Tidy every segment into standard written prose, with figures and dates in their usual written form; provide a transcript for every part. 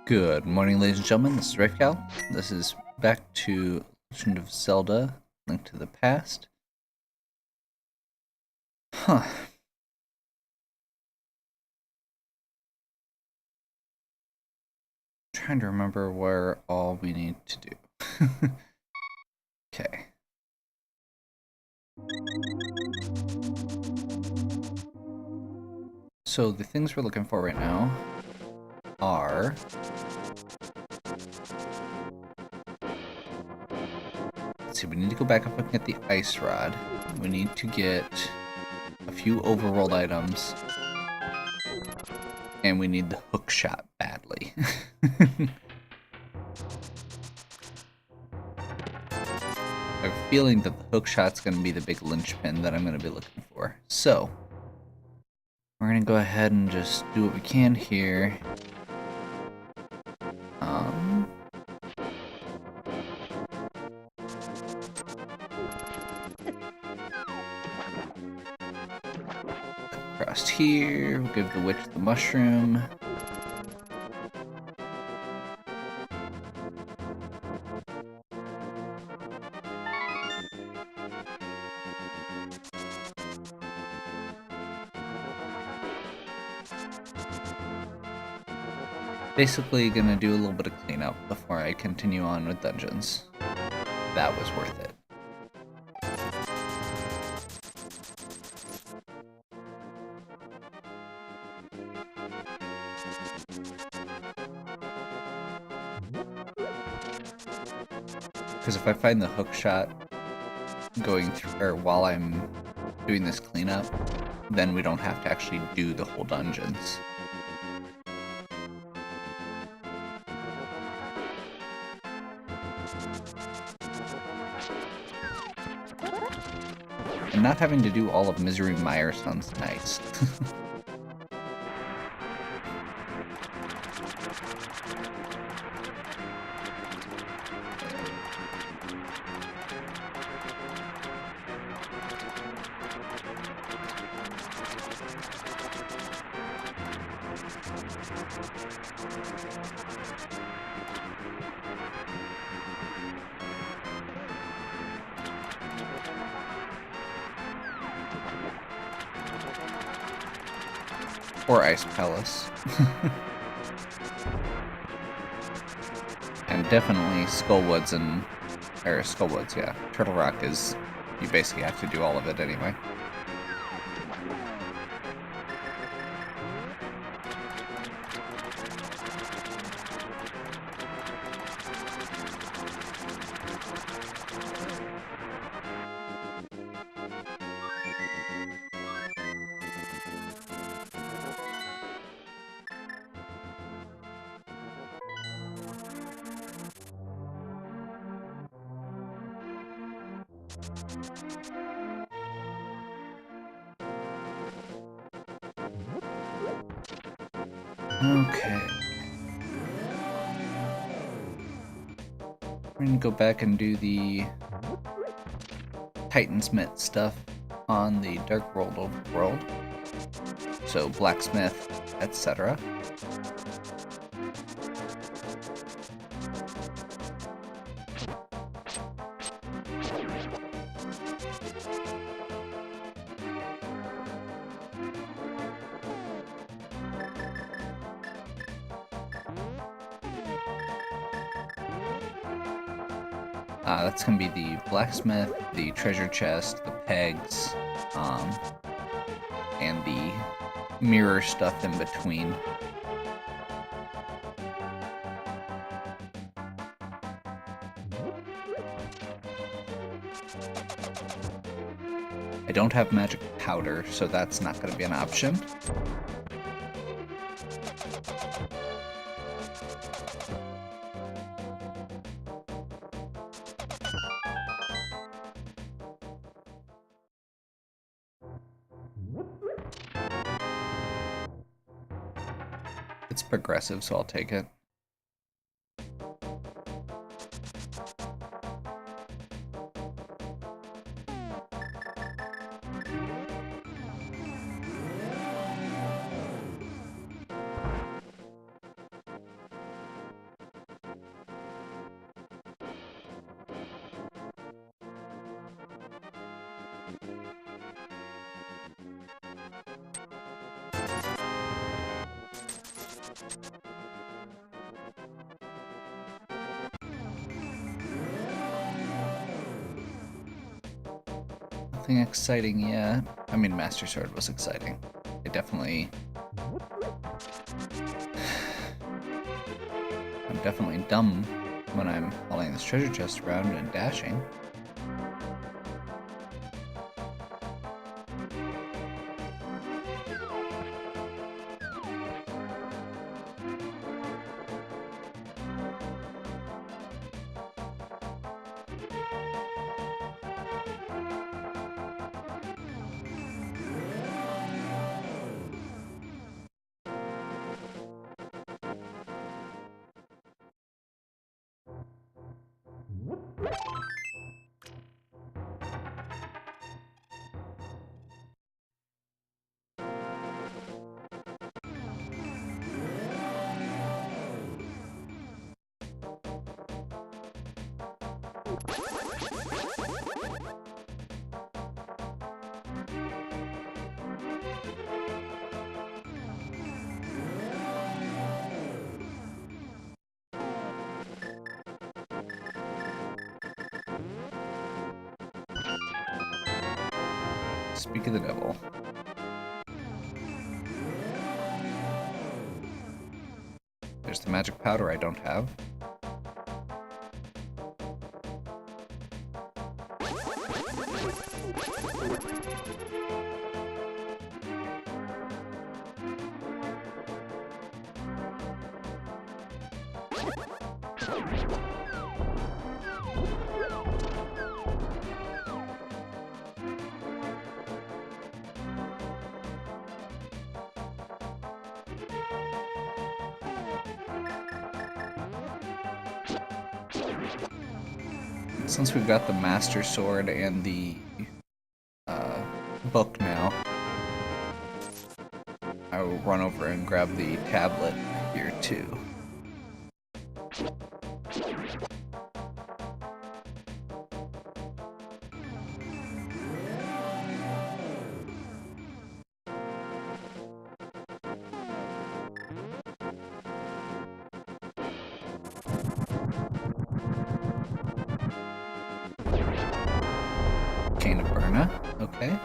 Good morning, ladies and gentlemen. This is Rafecal. This is back to Legend of Zelda: Link to the Past. Trying to remember where all we need to do. Okay. So the things we're looking for right now are let's see, we need to go back up and get the ice rod. We need to get a few overworld items. And we need the hook shot badly. I have a feeling that the hook shot's going to be the big linchpin that I'm going to be looking for. So, we're going to go ahead and just do what we can here. Across here, we'll give the witch the mushroom. Basically gonna do a little bit of cleanup before I continue on with dungeons. That was worth it. Because if I find the hook shot going through, or while I'm doing this cleanup, then we don't have to actually do the whole dungeons. And not having to do all of Misery Mire sounds nice. Or Ice Palace. And definitely Skullwoods yeah. Turtle Rock is, you basically have to do all of it anyway. Okay. We're gonna go back and do the Titansmith stuff on the Dark World overworld. So blacksmith, etc. That's gonna be the blacksmith, the treasure chest, the pegs, and the mirror stuff in between. I don't have magic powder, so that's not gonna be an option. It's progressive, so I'll take it. Nothing exciting yet. I mean, Master Sword was exciting. It definitely... I'm definitely dumb when I'm hauling this treasure chest around and dashing. Speak of the devil. There's the magic powder I don't have. Since we've got the Master Sword and the book now, I will run over and grab the tablet here too. Okay.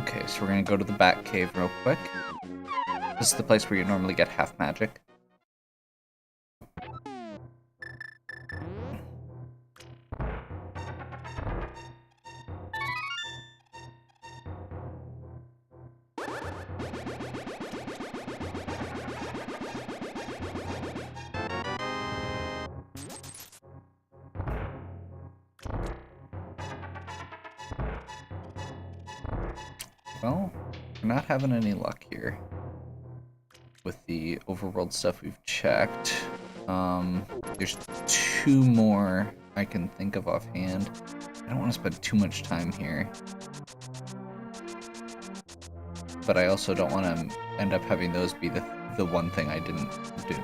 Okay, so we're gonna go to the Bat Cave real quick. This is the place where you normally get half magic. Well, we're not having any luck here with the overworld stuff we've checked. There's 2 more I can think of offhand. I don't want to spend too much time here. But I also don't want to end up having those be the one thing I didn't do.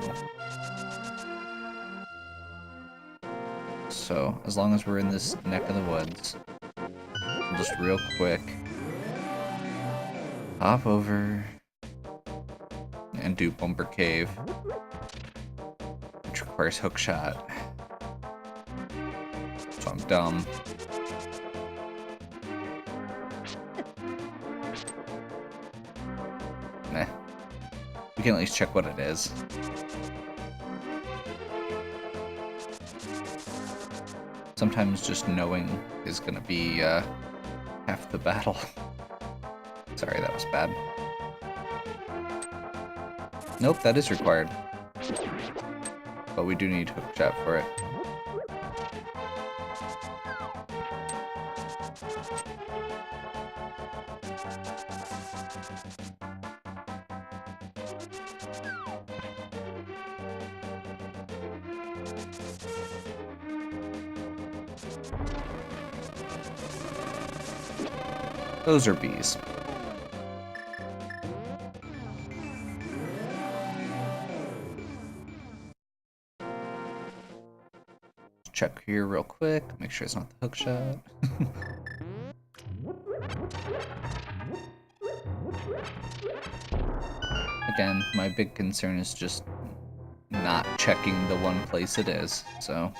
So, as long as we're in this neck of the woods, we'll just real quick hop over and do Bumper Cave, which requires hookshot. So I'm dumb. Nah. We can at least check what it is. Sometimes just knowing is gonna be half the battle. Sorry, that was bad. Nope, that is required. But we do need hookshot for it. Those are bees. Check here real quick, make sure it's not the hook shot. Again, my big concern is just not checking the one place it is, so.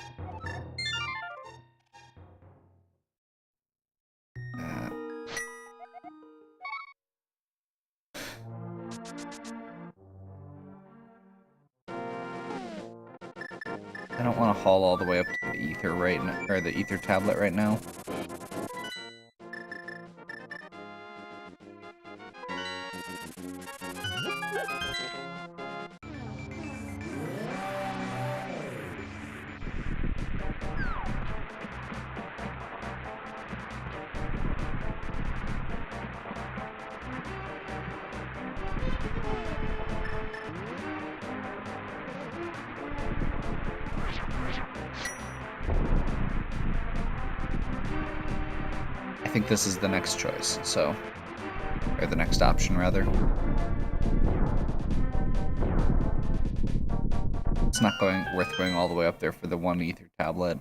I don't want to haul all the way up to the ether right now, or the ether tablet right now. I think this is the next choice, so, or the next option, rather. It's not worth going all the way up there for the one ether tablet.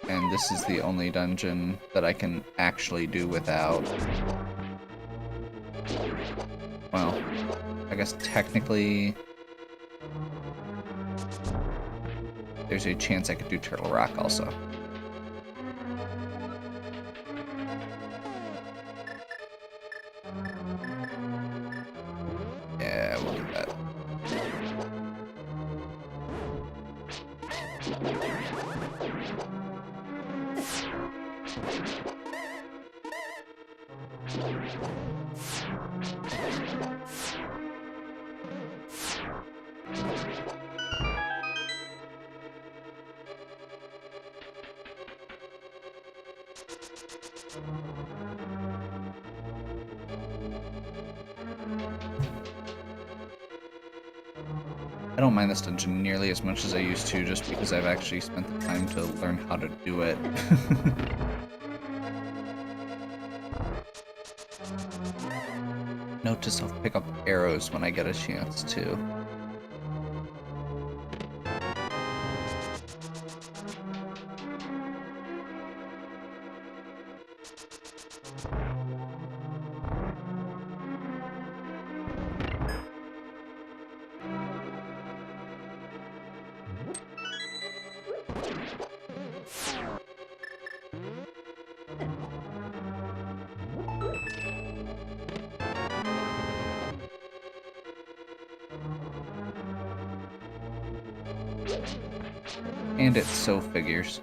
And this is the only dungeon that I can actually do without. Well, I guess technically there's a chance I could do Turtle Rock also. Yeah, we'll do that. I don't mind this dungeon nearly as much as I used to, just because I've actually spent the time to learn how to do it. Note to self, pick up arrows when I get a chance to. And it so figures.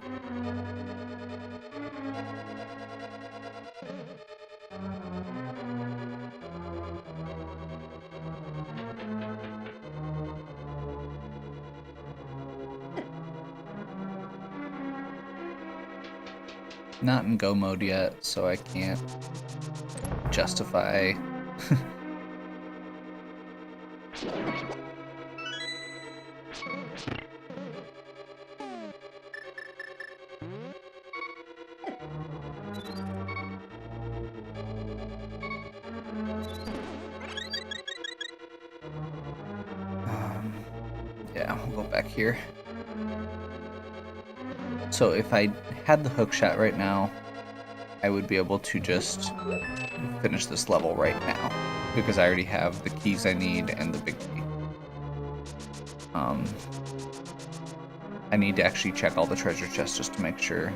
Not in go mode yet, so I can't justify yeah, we'll go back here. So if I had the hook shot right now, I would be able to just finish this level right now, because I already have the keys I need and the big key. I need to actually check all the treasure chests just to make sure.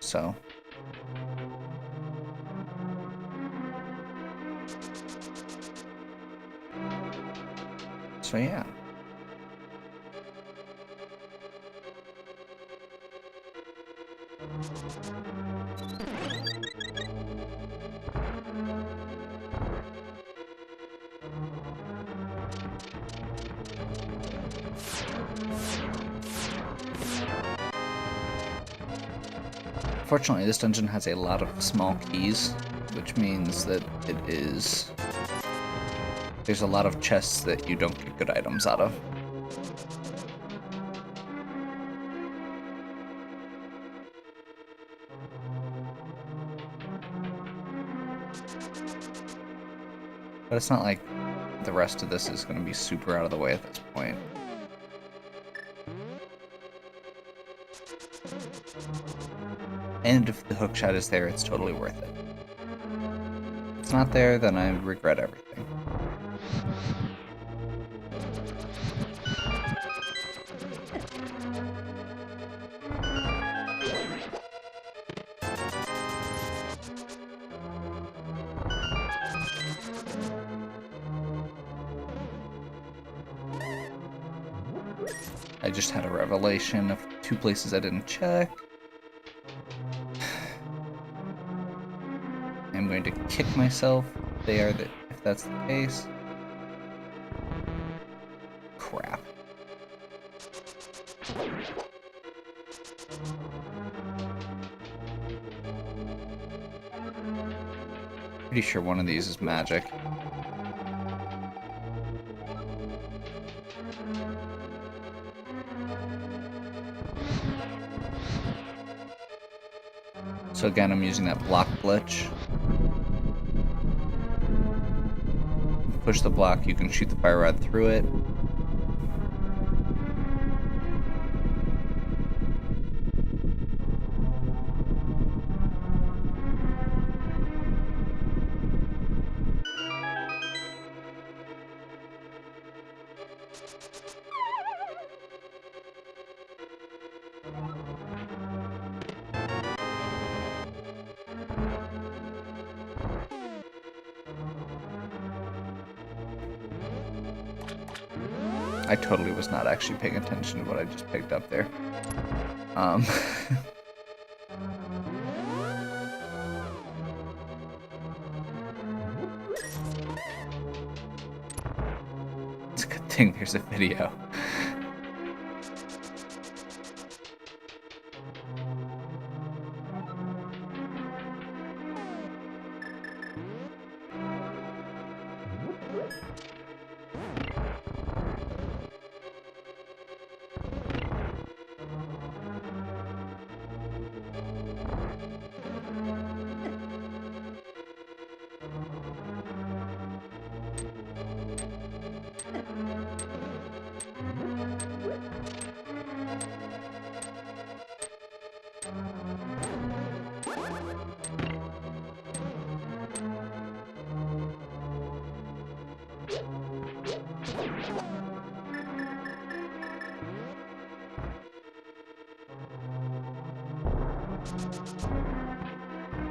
So yeah. Fortunately, this dungeon has a lot of small keys which means that it is... There's a lot of chests that you don't get good items out of. But it's not like the rest of this is going to be super out of the way at this point. And if the hookshot is there, it's totally worth it. If it's not there, then I regret everything. I just had a revelation of 2 places I didn't check. I'm going to kick myself if that's the case. Crap. Pretty sure one of these is magic. So again, I'm using that block glitch. Push the block, you can shoot the fire rod through it. I totally was not actually paying attention to what I just picked up there. It's a good thing there's a video.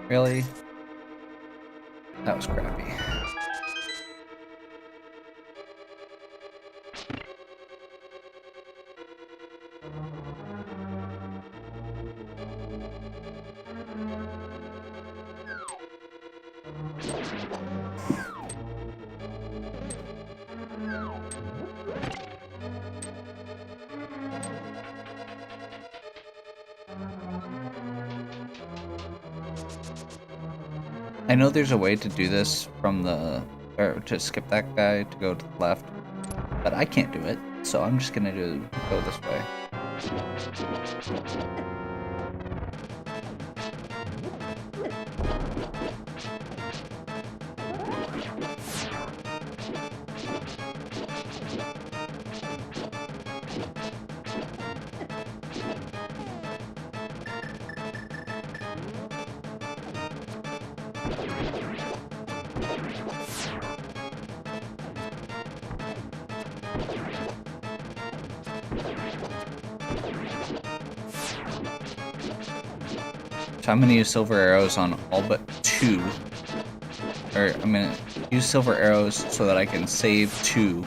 Really? That was crappy. I know there's a way to do this or to skip that guy to go to the left, but I can't do it, so I'm just gonna go this way. So I'm gonna use silver arrows on all but 2. Or I'm gonna use silver arrows so that I can save 2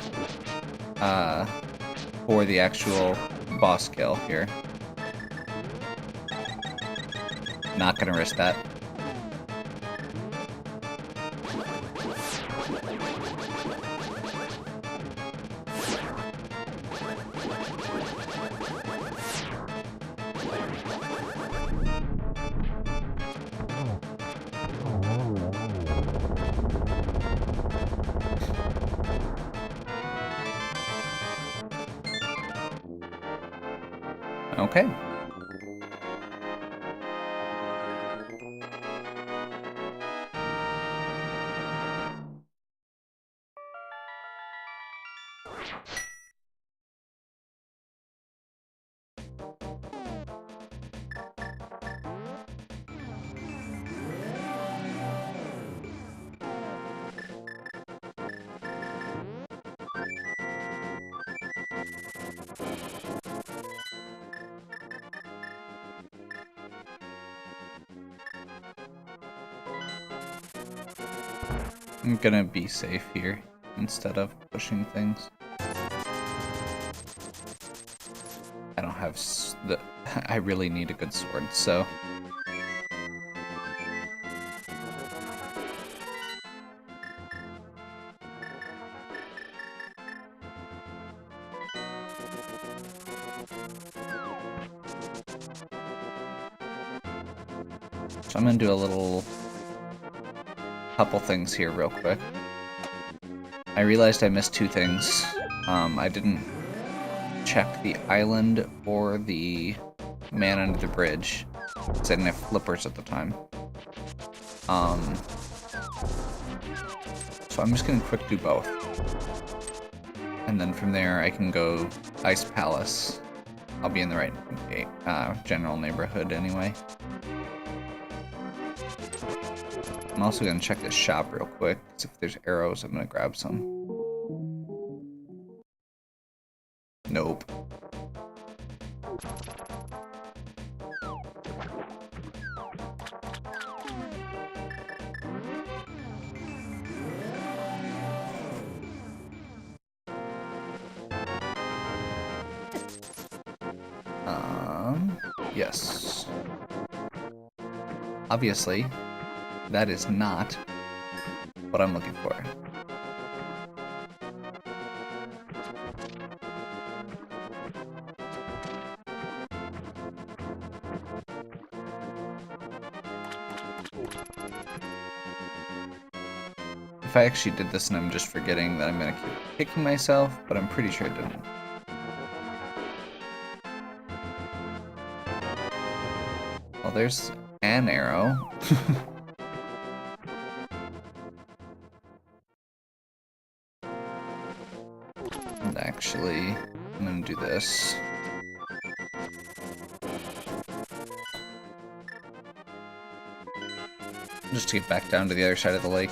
for the actual boss kill here. Not gonna risk that. Okay. I'm gonna be safe here instead of pushing things. I don't have the. I really need a good sword, so. So I'm gonna do a little couple things here real quick. I realized I missed two things. I didn't check the island or the man under the bridge, because I didn't have flippers at the time. So I'm just gonna quick do both. And then from there I can go Ice Palace. I'll be in the right general neighborhood anyway. I'm also gonna check this shop real quick, because if there's arrows, I'm gonna grab some. Nope. Yes. Obviously, that is not what I'm looking for. If I actually did this and I'm just forgetting, that I'm gonna keep kicking myself, but I'm pretty sure I didn't. Well, there's an arrow. And actually, I'm gonna do this. Just to get back down to the other side of the lake.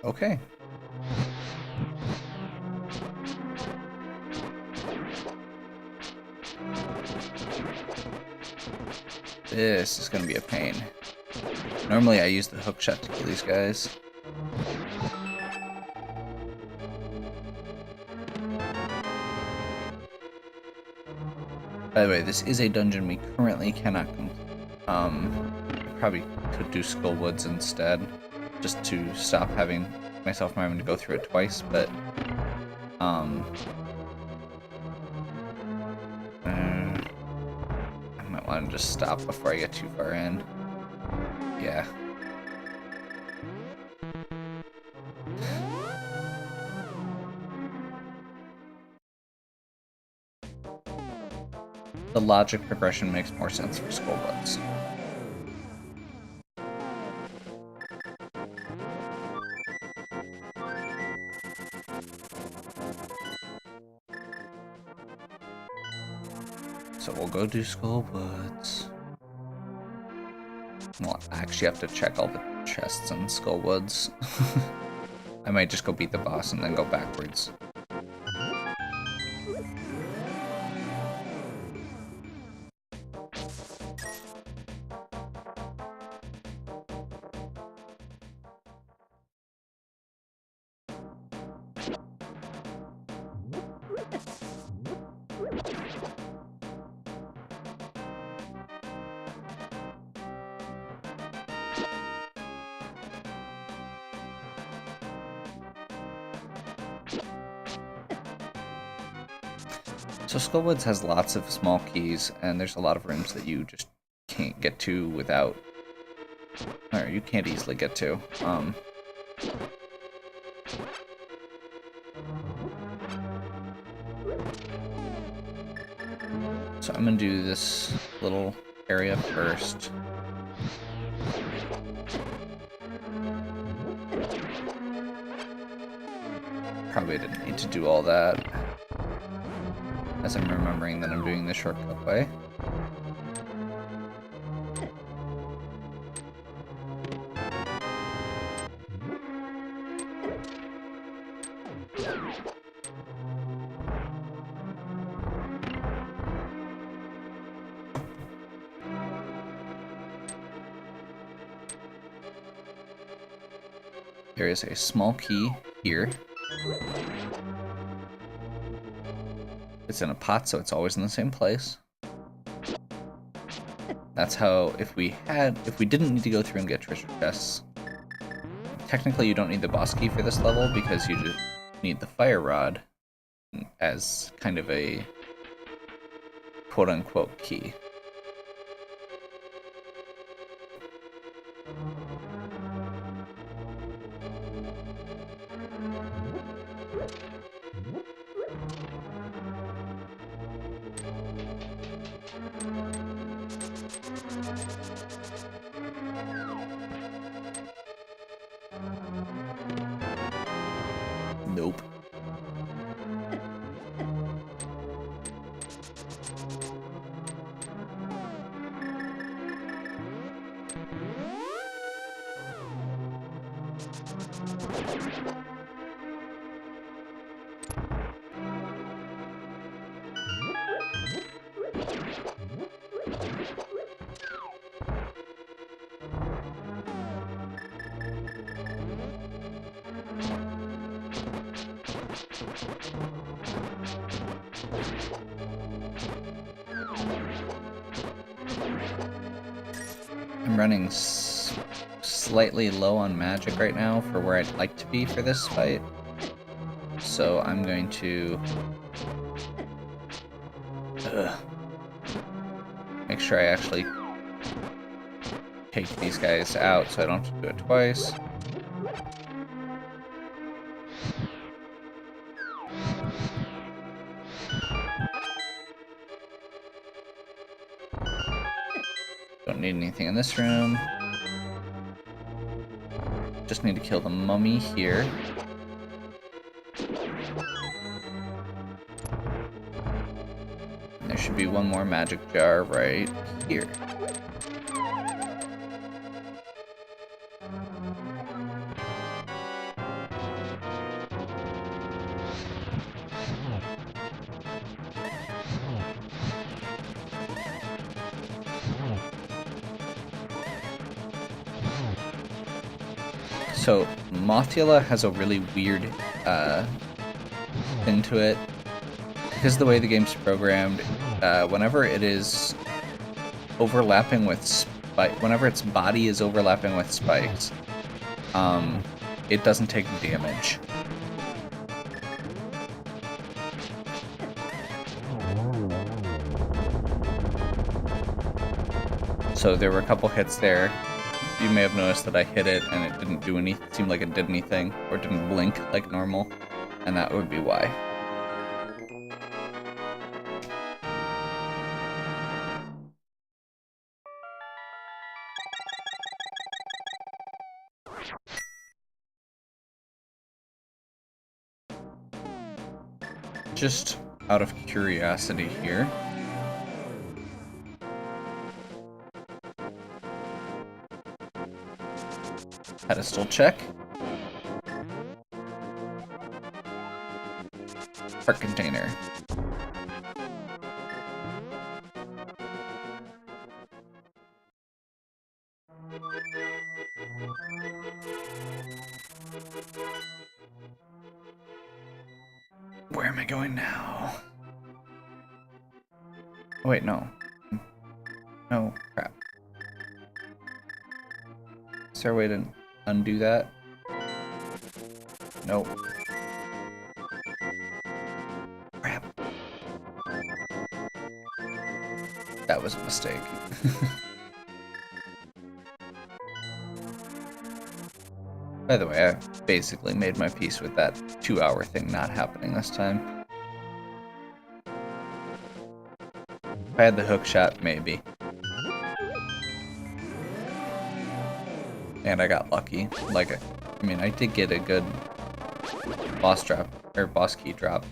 Okay. This is gonna be a pain. Normally I use the hook shot to kill these guys. By the way, this is a dungeon we currently cannot complete. Probably could do Skullwoods instead, just to stop having myself from having to go through it twice, but I might want to just stop before I get too far in. Yeah. The logic progression makes more sense for Skullwoods. So we'll go do Skullwoods. Well, I actually have to check all the chests in Skullwoods. I might just go beat the boss and then go backwards. So Skullwoods has lots of small keys, and there's a lot of rooms that you just can't get to without... or you can't easily get to. So I'm gonna do this little area first. Probably didn't need to do all that, as I'm remembering that I'm doing the shortcut way. There is a small key here. It's in a pot, so it's always in the same place. That's how, if we didn't need to go through and get treasure chests, technically you don't need the boss key for this level because you just need the fire rod as kind of a quote-unquote key. Nope. I'm running slightly low on magic right now for where I'd like to be for this fight. So I'm going to make sure I actually take these guys out so I don't have to do it twice. Don't need anything in this room. Just need to kill the mummy here. And there should be one more magic jar right here. So, Mothula has a really weird thing to it. Because of the way the game's programmed, whenever it is overlapping with whenever its body is overlapping with spikes, it doesn't take damage. So there were a couple hits there. You may have noticed that I hit it and it didn't do anything, seemed like it did anything, or didn't blink like normal, and that would be why. Just out of curiosity here, Pedestal check. Heart container. Where am I going now? Oh, wait, no. No, crap. Is there a way to undo that? Nope. Crap. That was a mistake. By the way, I basically made my peace with that 2-hour thing not happening this time. If I had the hook shot, maybe. And I got lucky. Like, I mean, I did get a good boss drop, or boss key drop.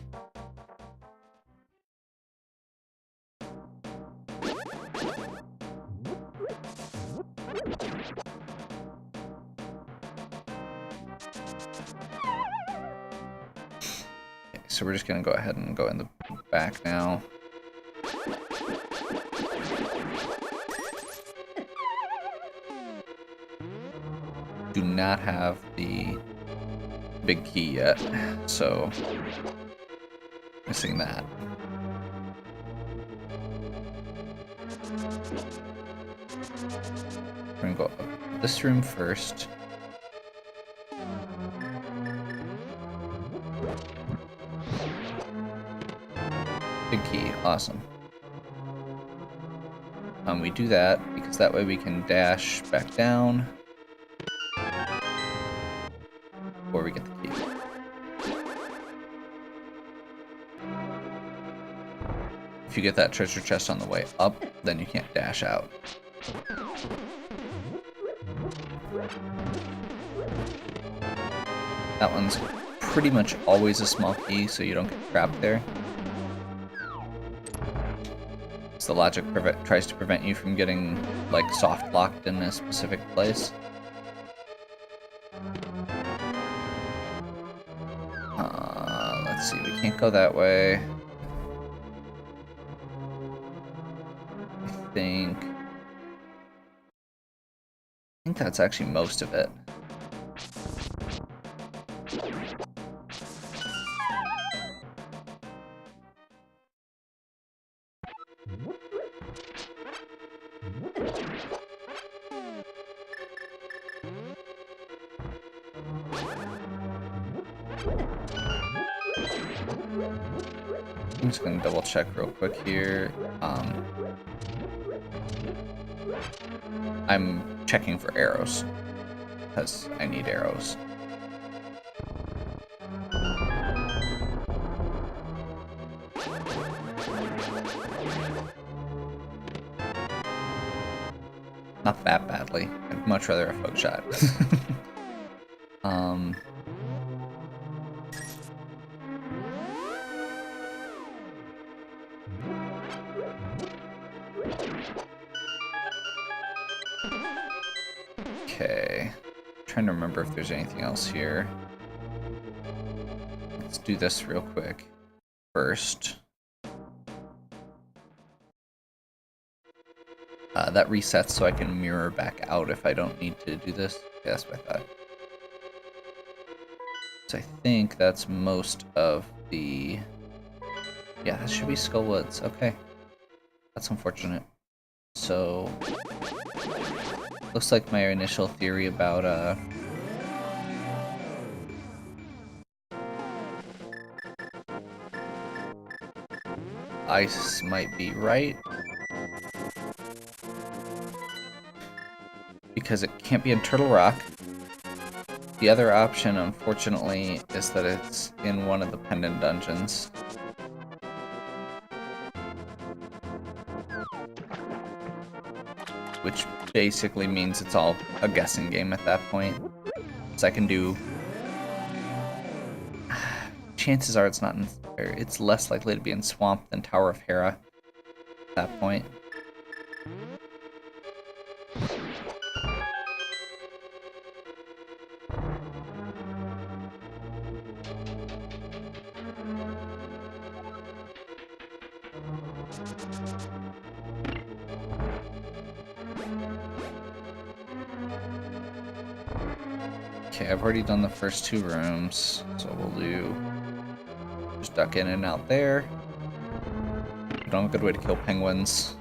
Okay, so we're just gonna go ahead and go in the back now. Do not have the big key yet, so missing that. We're gonna go up this room first. Big key, awesome. We do that because that way we can dash back down before we get the key. If you get that treasure chest on the way up, then you can't dash out. That one's pretty much always a small key, so you don't get trapped there. So the logic tries to prevent you from getting, like, soft locked in a specific place. Let's see, we can't go that way. I think that's actually most of it. I'm just gonna double check real quick here. I'm checking for arrows because I need arrows. Not that badly. I'd much rather a folk shot. Okay. Trying to remember if there's anything else here. Let's do this real quick first. That resets so I can mirror back out if I don't need to do this. Yeah, that's what I thought. So I think that's most of the... Yeah, that should be Skull Woods. Okay. That's unfortunate. So... Looks like my initial theory about, ice might be right. Because it can't be in Turtle Rock. The other option, unfortunately, is that it's in one of the pendant dungeons. Which basically means it's all a guessing game at that point. So I can do... Chances are it's not in... It's less likely to be in Swamp than Tower of Hera at that point. Okay, I've already done the first 2 rooms, so we'll do just duck in and out there. I don't have a good way to kill penguins.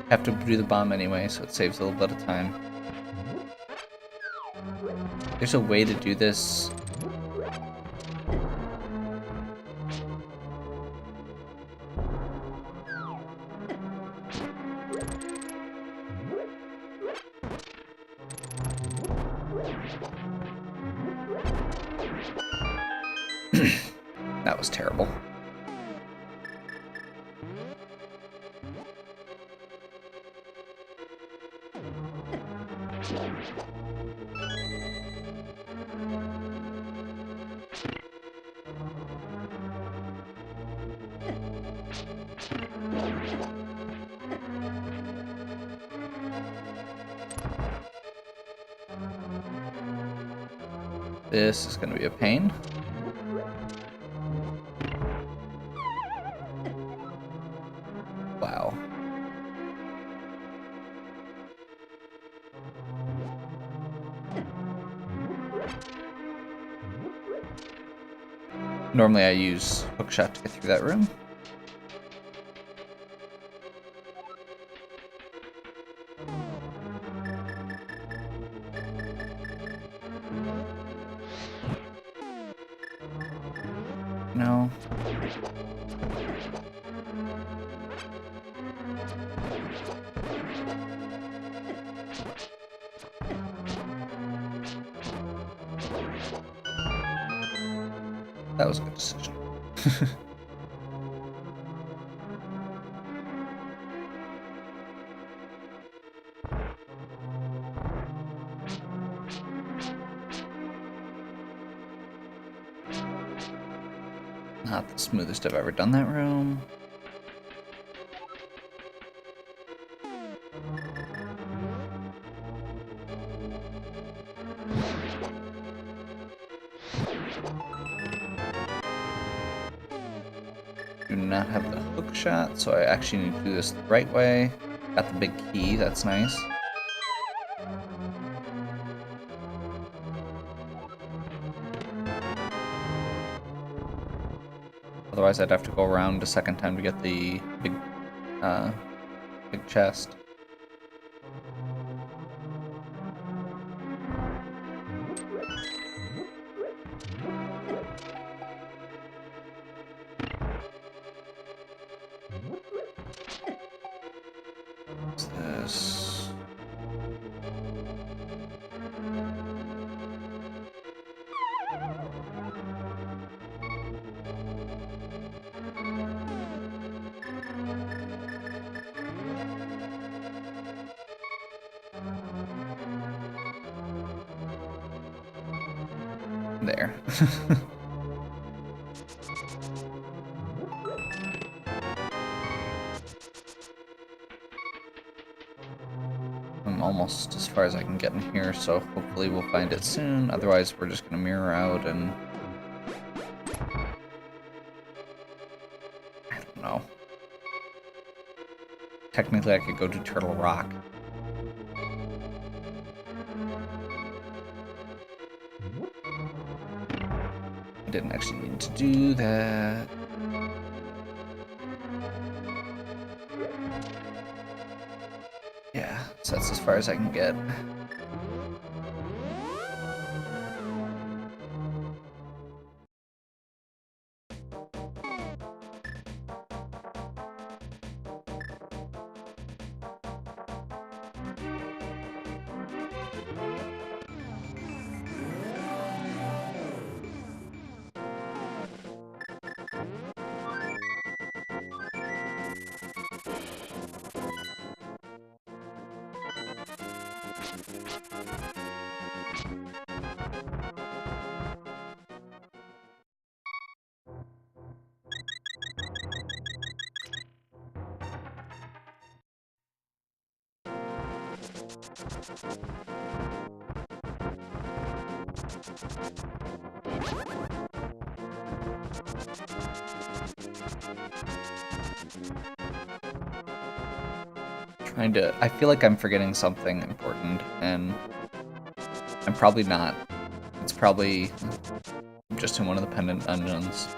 Have to do the bomb anyway, so it saves a little bit of time. There's a way to do this. That was terrible. This is going to be a pain. Wow. Normally I use hookshot to get through that room. No. That was a good decision. Not the smoothest I've ever done that room. Do not have the hook shot, so I actually need to do this the right way. Got the big key, that's nice. Otherwise I'd have to go around a second time to get the big chest. What's this? There. I'm almost as far as I can get in here, so hopefully we'll find it soon. Otherwise, we're just gonna mirror out and... I don't know. Technically, I could go to Turtle Rock. I didn't actually need to do that. Yeah, so that's as far as I can get. I feel like I'm forgetting something important, and I'm probably not. It's probably just in one of the pendant dungeons.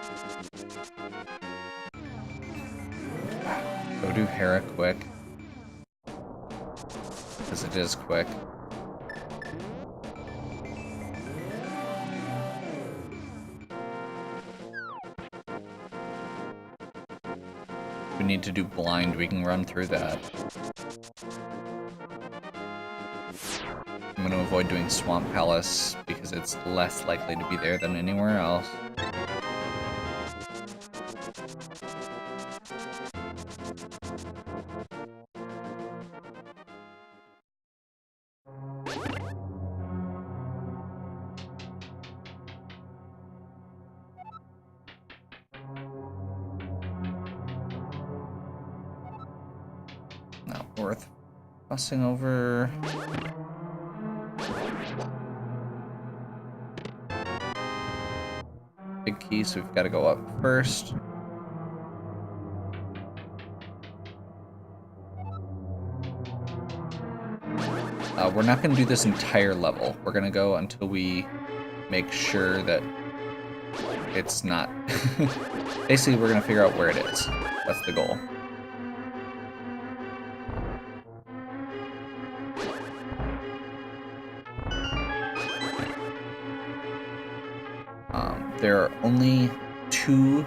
Go do Hera quick. Because it is quick. We need to do blind, we can run through that. I'm going to avoid doing Swamp Palace because it's less likely to be there than anywhere else. Not worth fussing over. Big key, so we've got to go up first. We're not going to do this entire level. We're going to go until we make sure that it's not... Basically, we're going to figure out where it is. That's the goal. There are only 2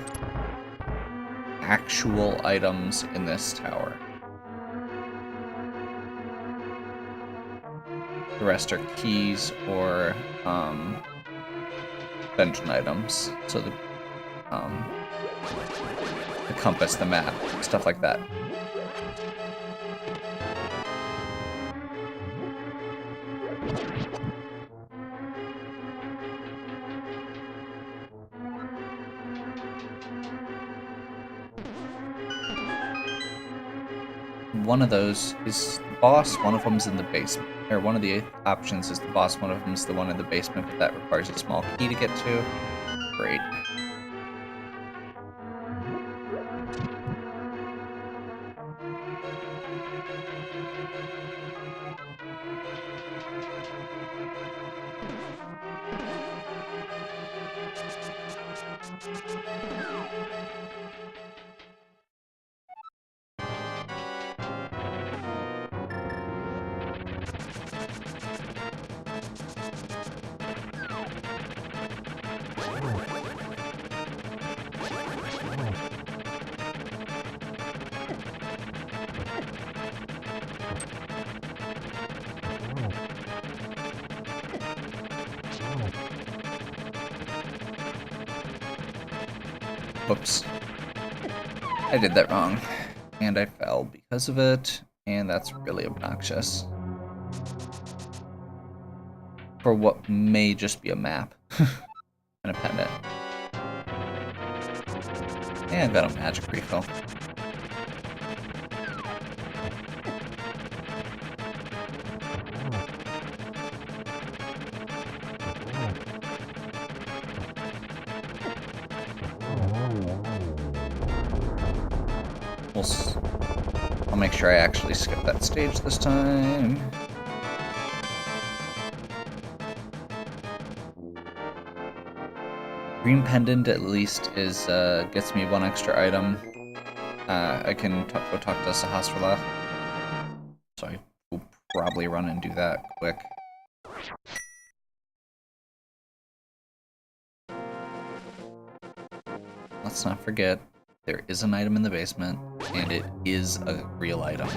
actual items in this tower. The rest are keys or dungeon items. So the compass, the map, stuff like that. One of those is the boss, one of them's in the basement. Or one of the options is the boss, one of them's the one in the basement, but that requires a small key to get to. Great. Whoops. I did that wrong. And I fell because of it, and that's really obnoxious. For what may just be a map. And a pendant. And I got a magic refill. I'll make sure I actually skip that stage this time. Green pendant at least is gets me 1 extra item. I can go talk to Sahasrara. So I will probably run and do that quick. Let's not forget, there is an item in the basement, and it is a real item.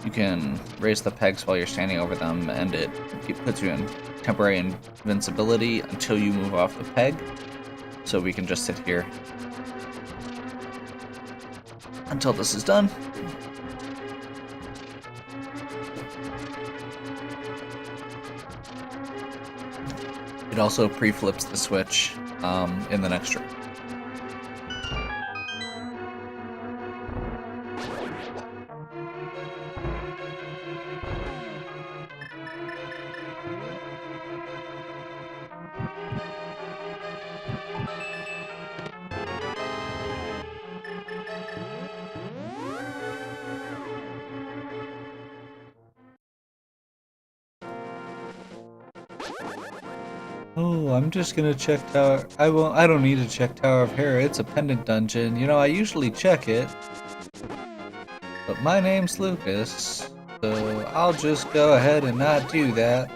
you can raise the pegs while you're standing over them, and it puts you in temporary invincibility until you move off the peg. So we can just sit here until this is done. It also pre-flips the switch in the next room. Oh, I'm just gonna check Tower. I don't need to check Tower of Hera. It's a pendant dungeon. You know, I usually check it. But my name's Lucas, so I'll just go ahead and not do that.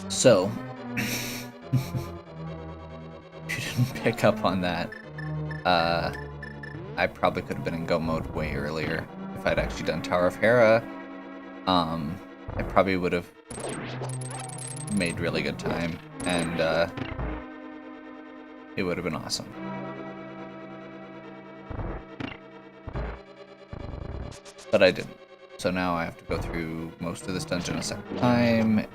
So, if you didn't pick up on that, I probably could have been in go mode way earlier if I'd actually done Tower of Hera. I probably would have made really good time, and it would have been awesome. But I didn't. So now I have to go through most of this dungeon a second time.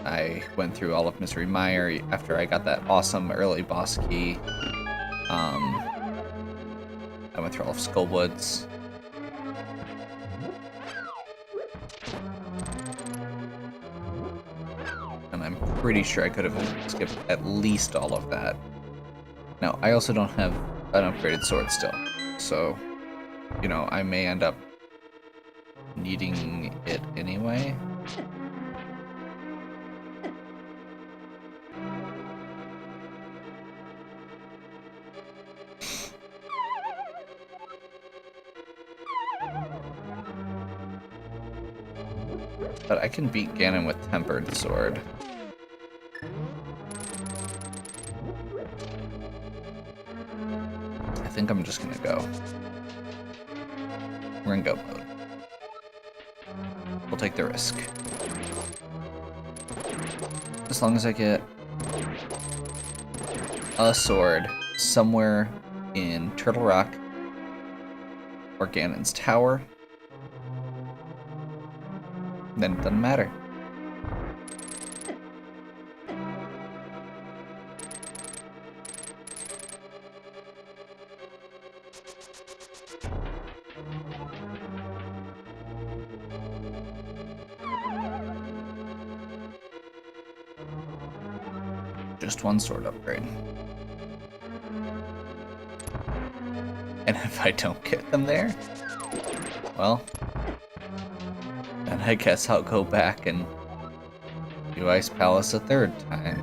I went through all of Misery Mire after I got that awesome early boss key. I went through all of Skullwoods. And I'm pretty sure I could have skipped at least all of that. Now, I also don't have an upgraded sword still. So, you know, I may end up needing it anyway. But I can beat Ganon with Tempered Sword. I think I'm just gonna go. We're in go mode. We'll take the risk. As long as I get a sword somewhere in Turtle Rock or Ganon's Tower, then it doesn't matter. Just one sword upgrade. And if I don't get them there, well, then I guess I'll go back and do Ice Palace a third time.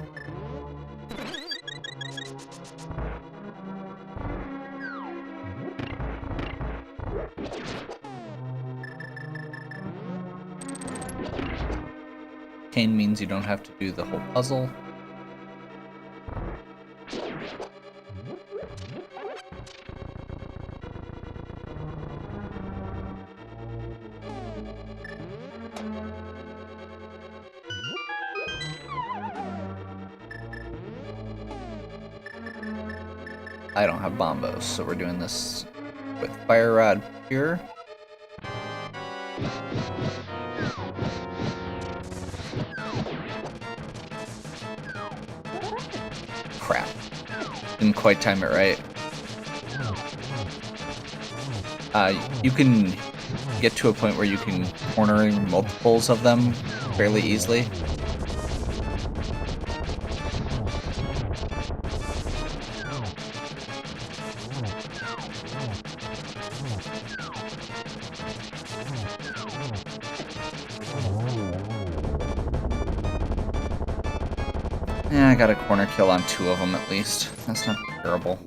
Cane means you don't have to do the whole puzzle. I don't have bombos, so we're doing this with Fire Rod Pure. Crap. Didn't quite time it right. You can get to a point where you can corner multiples of them fairly easily. Yeah, I got a corner kill on 2 of them at least. That's not terrible.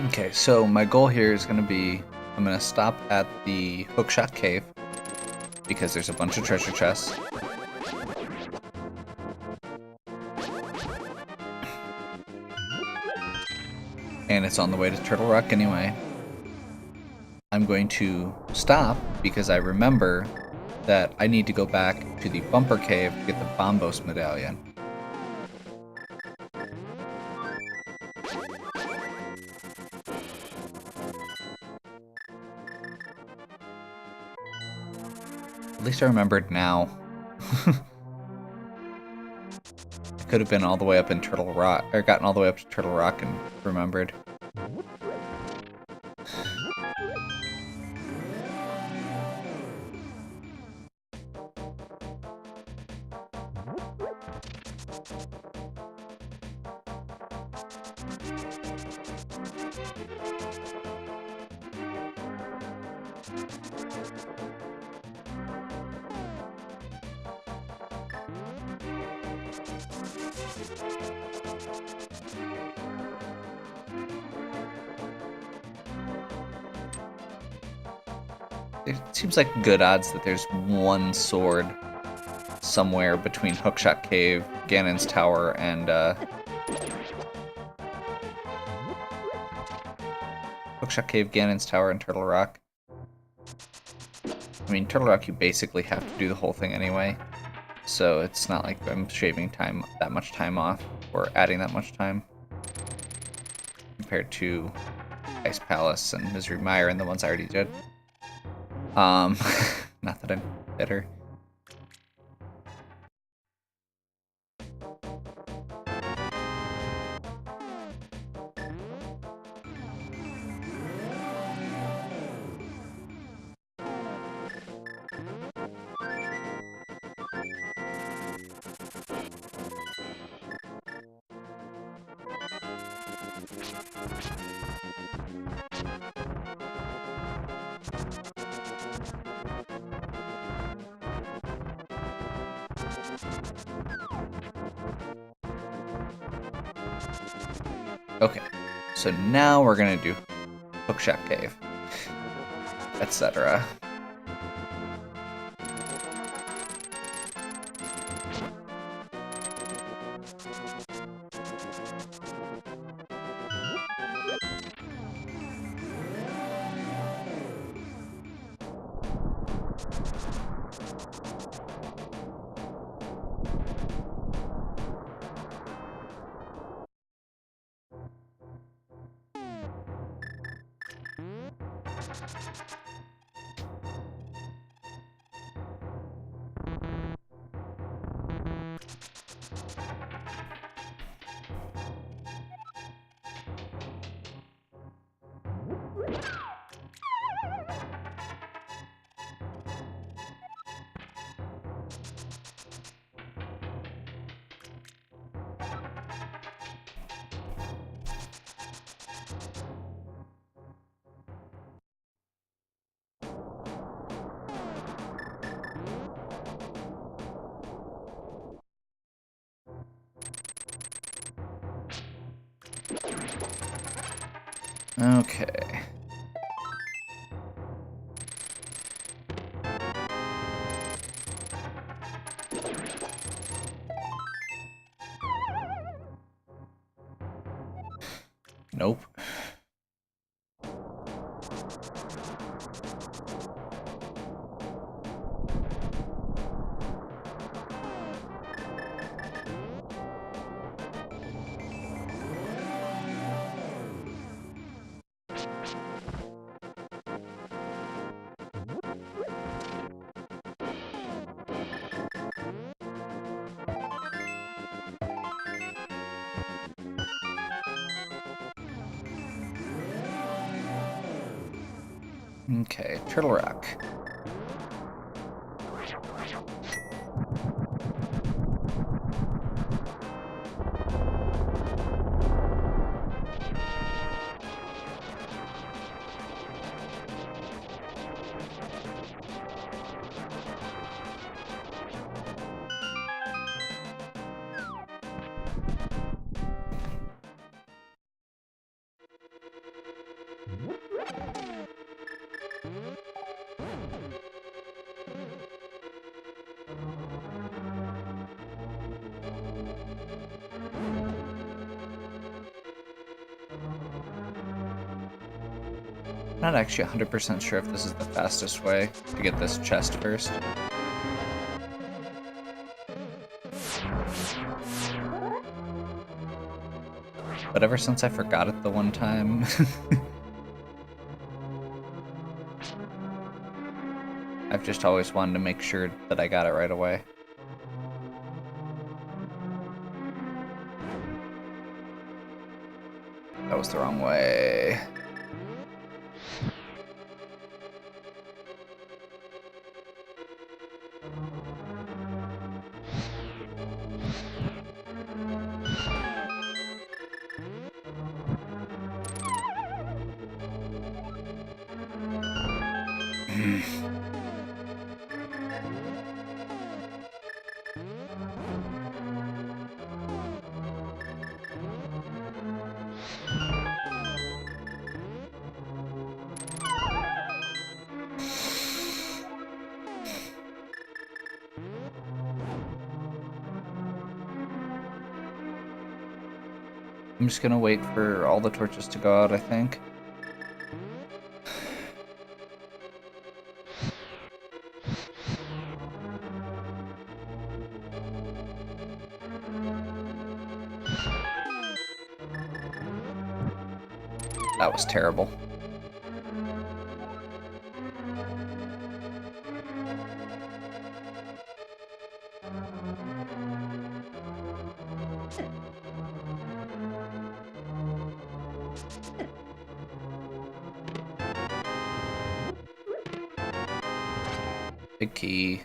Okay, so my goal here is going to be, I'm going to stop at the Hookshot Cave, because there's a bunch of treasure chests. And it's on the way to Turtle Rock anyway. I'm going to stop because I remember that I need to go back to the Bumper Cave to get the Bombos Medallion. At least I remembered now. I could have been all the way up in Turtle Rock, or gotten all the way up to Turtle Rock and remembered. It seems like good odds that there's one sword somewhere between Hookshot Cave, Ganon's Tower, and Hookshot Cave, Ganon's Tower, and Turtle Rock. I mean, Turtle Rock you basically have to do the whole thing anyway, so it's not like I'm shaving that much time off, or adding that much time, compared to Ice Palace and Misery Mire and the ones I already did. Not that I'm bitter. Okay, so now we're gonna do Hookshot Cave, etc. Okay. Nope. Okay, Turtle Rock. Not actually 100% sure if this is the fastest way to get this chest first. But ever since I forgot it the one time... I've just always wanted to make sure that I got it right away. That was the wrong way. I'm just gonna wait for all the torches to go out, I think. That was terrible. Big key.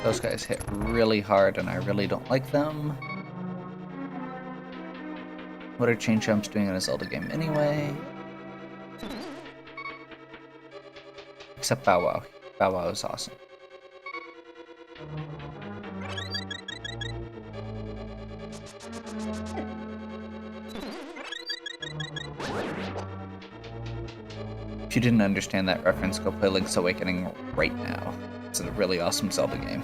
Those guys hit really hard and I really don't like them. What are chain jumps doing in a Zelda game anyway? Except Bow Wow. Bow Wow is awesome. If you didn't understand that reference, go play Link's Awakening right now. It's a really awesome Zelda game.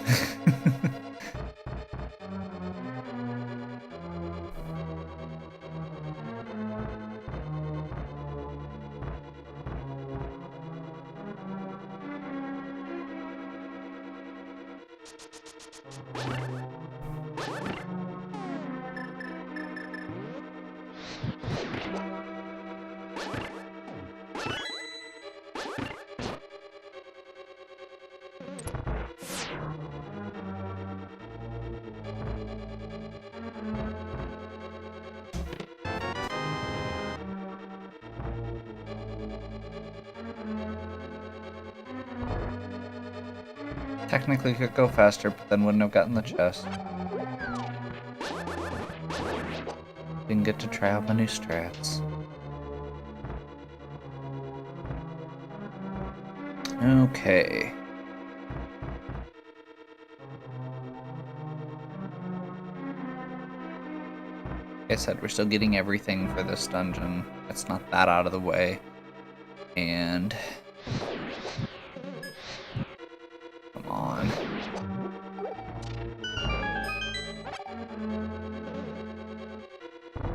Technically could go faster, but then wouldn't have gotten the chest. Didn't get to try out my new strats. Okay. Like I said, we're still getting everything for this dungeon. It's not that out of the way. And... come on.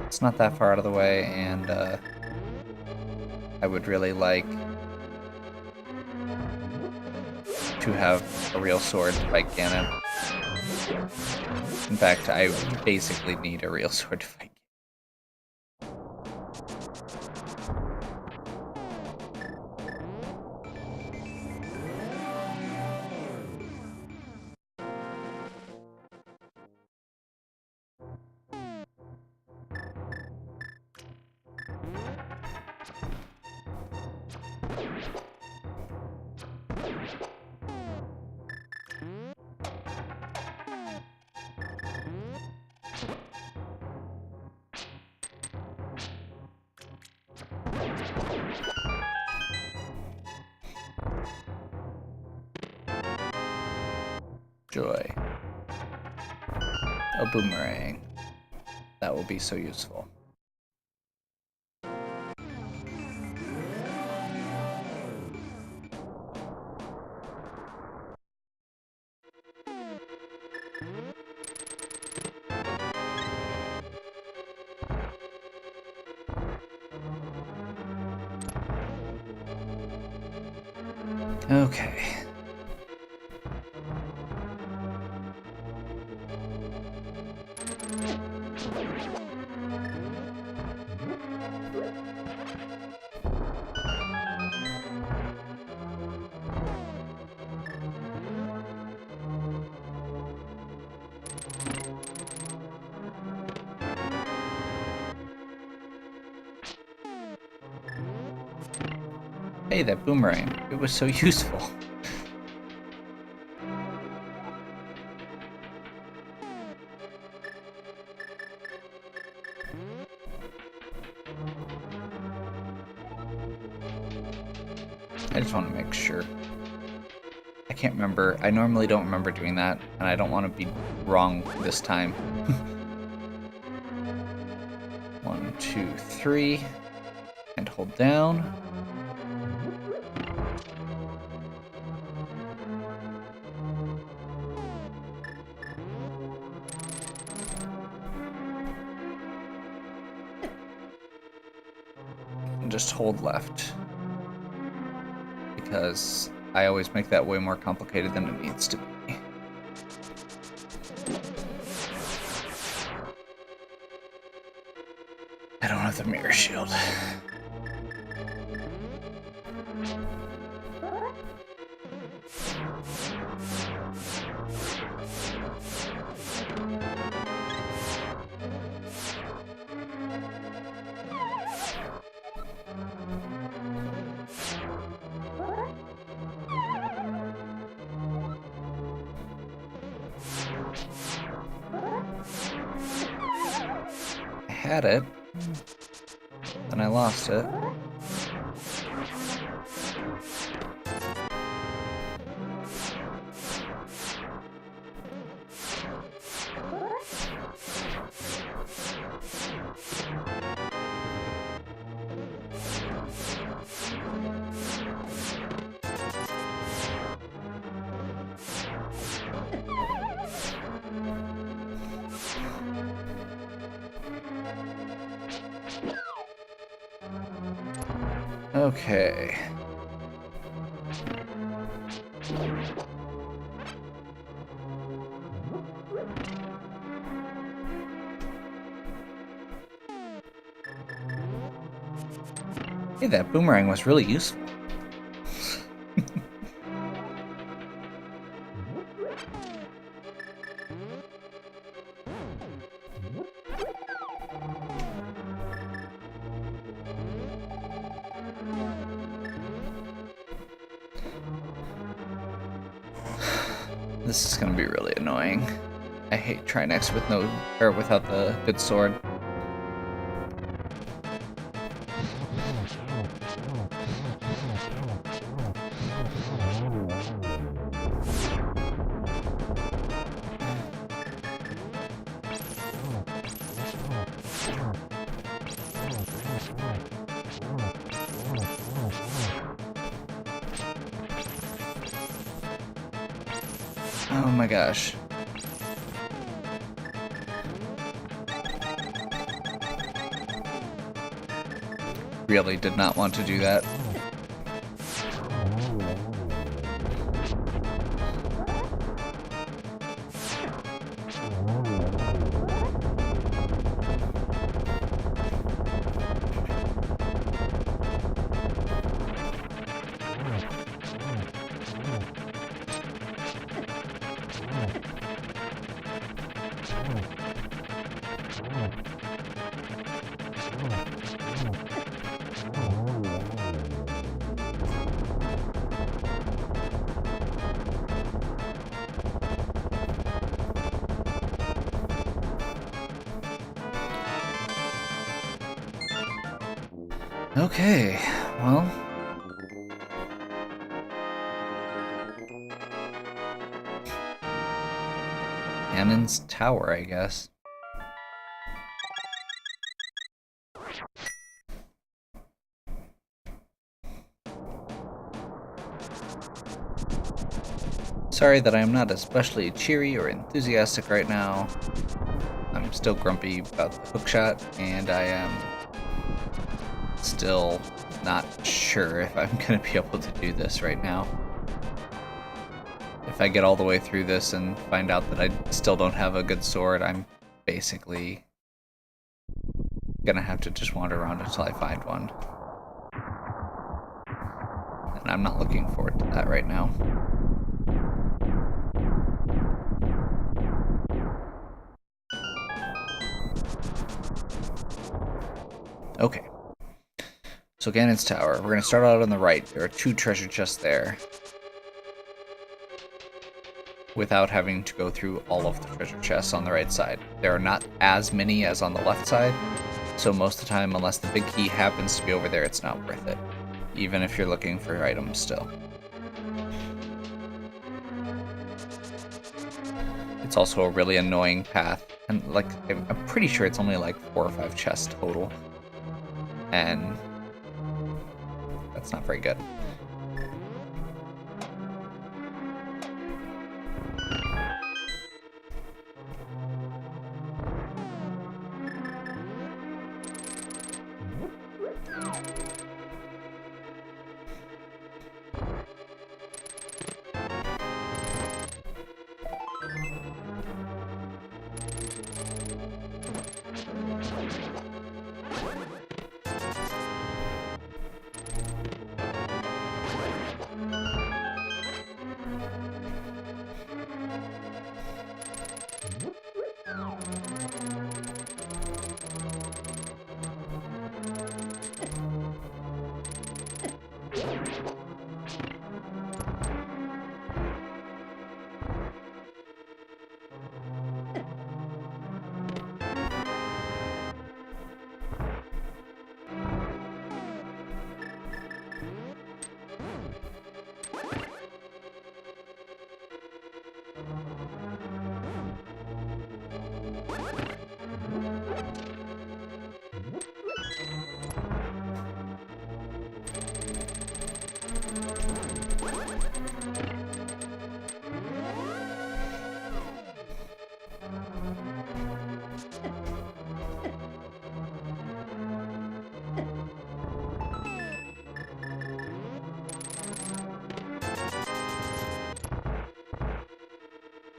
It's not that far out of the way, and I would really like to have a real sword to fight Ganon. In fact, I basically need a real sword to fight. Joy. A boomerang. That will be so useful. Okay. Hey, that boomerang. It was so useful. I just want to make sure. I can't remember. I normally don't remember doing that, and I don't want to be wrong this time. 1, 2, 3. And hold down. And just hold left. Because I always make that way more complicated than it needs to be. I don't have the mirror shield. Had it, then I lost it. Okay. Hey, that boomerang was really useful. This is gonna be really annoying. I hate Trinex with no, or without the good sword. Oh my gosh. Really did not want to do that. Okay, well. Cannon's Tower, I guess. Sorry that I am not especially cheery or enthusiastic right now. I'm still grumpy about the hookshot, and I am still not sure if I'm going to be able to do this right now. If I get all the way through this and find out that I still don't have a good sword, I'm basically going to have to just wander around until I find one. And I'm not looking forward to that right now. Okay. So Ganon's Tower. We're going to start out on the right. There are 2 treasure chests there. Without having to go through all of the treasure chests on the right side. There are not as many as on the left side. So most of the time, unless the big key happens to be over there, it's not worth it. Even if you're looking for items still. It's also a really annoying path. And like, I'm pretty sure it's only like 4 or 5 chests total. And that's not very good.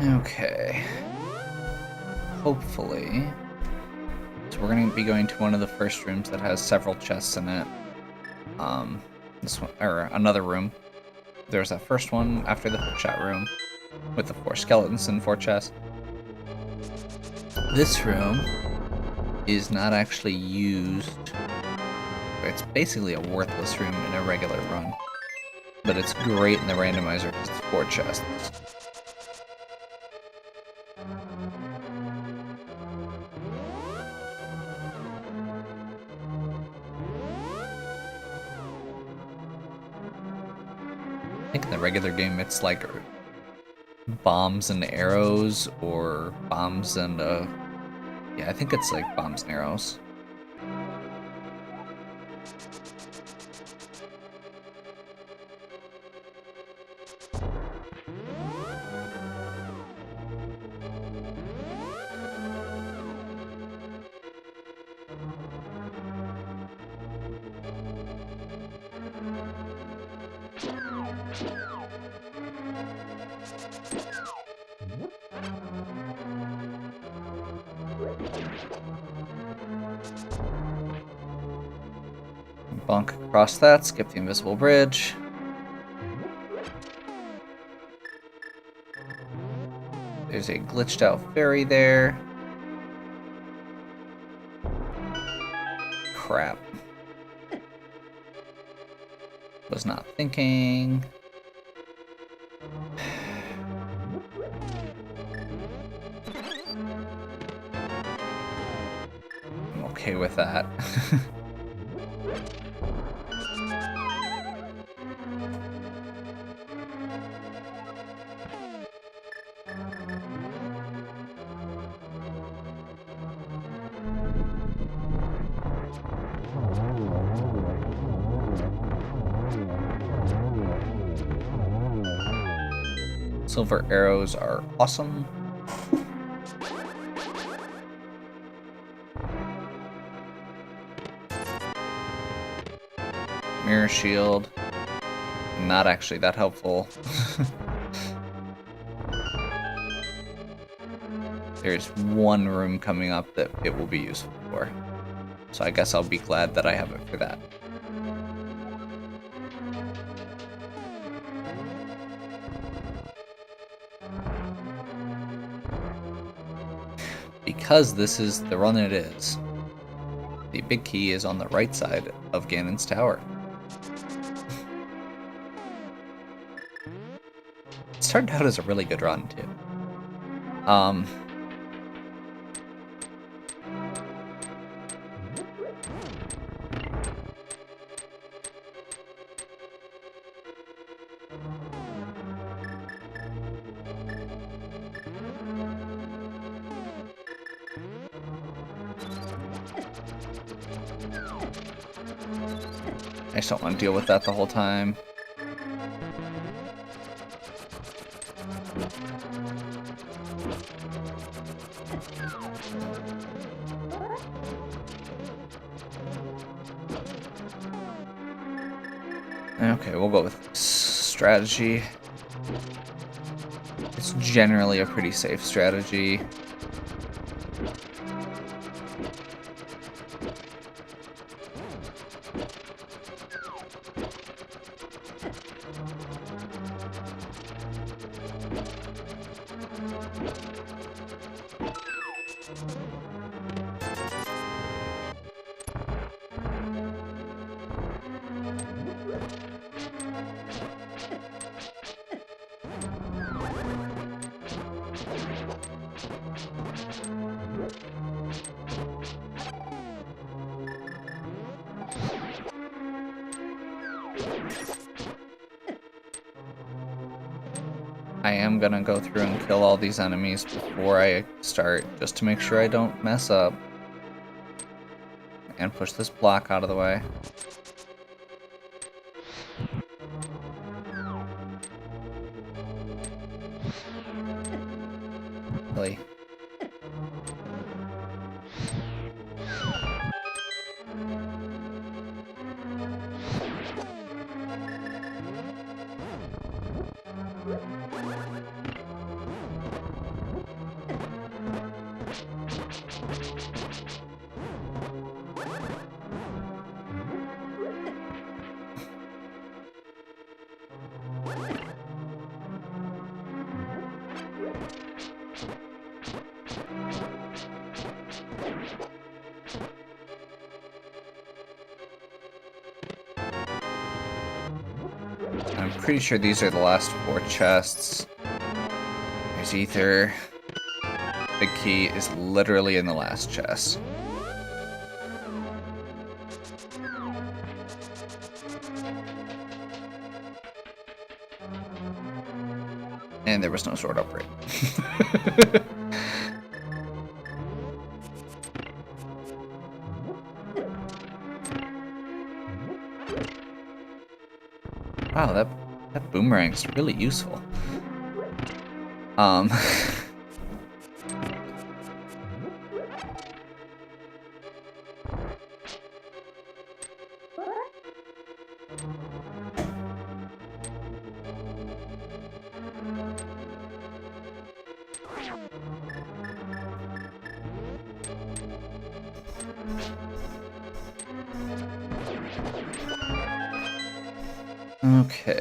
Okay. Hopefully. So we're going to be going to one of the first rooms that has several chests in it. This one, or another room. There's that first one after the hookshot room with the 4 skeletons and 4 chests. This room is not actually used. It's basically a worthless room in a regular run. But it's great in the randomizer because it's 4 chests. think in the regular game it's like bombs and arrows, or bombs and yeah, I think it's like bombs and arrows. Bonk across that, skip the invisible bridge. There's a glitched out ferry there. Crap. Was not thinking. I'm okay with that. Silver arrows are awesome. Mirror shield. Not actually that helpful. There's one room coming up that it will be useful for. So I guess I'll be glad that I have it for that. Because this is the run it is, the big key is on the right side of Ganon's tower. It started out as a really good run, too. I just don't want to deal with that the whole time. Okay, we'll go with strategy. It's generally a pretty safe strategy. I am gonna go through and kill all these enemies before I start, just to make sure I don't mess up. And push this block out of the way. Really? I'm pretty sure these are the last 4 chests. There's ether. Big key is literally in the last chest. And there was no sword upgrade. Wow, that boomerang's really useful. Okay.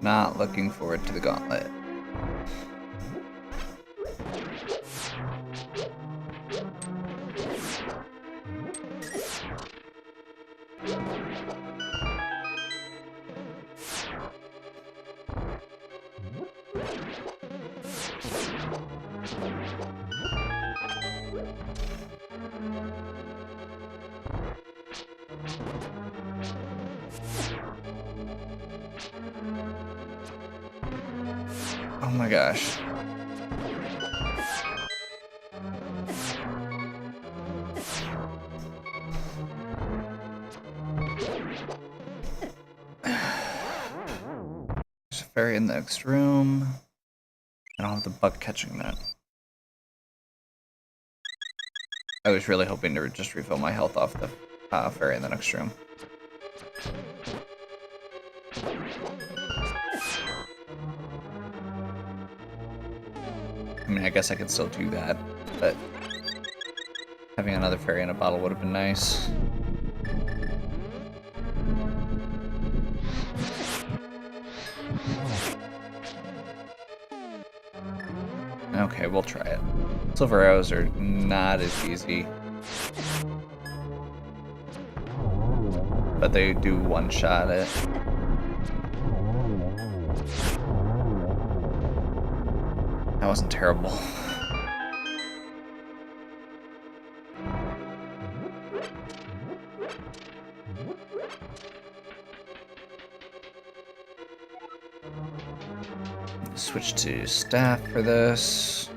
Not looking forward to the gauntlet. Oh my gosh. There's a fairy in the next room. I don't have the bug catching that. I was really hoping to just refill my health off the fairy in the next room. I mean, I guess I could still do that, but having another fairy in a bottle would have been nice. Okay, we'll try it. Silver arrows are not as easy, but they do one-shot it. That wasn't terrible. Switch to staff for this.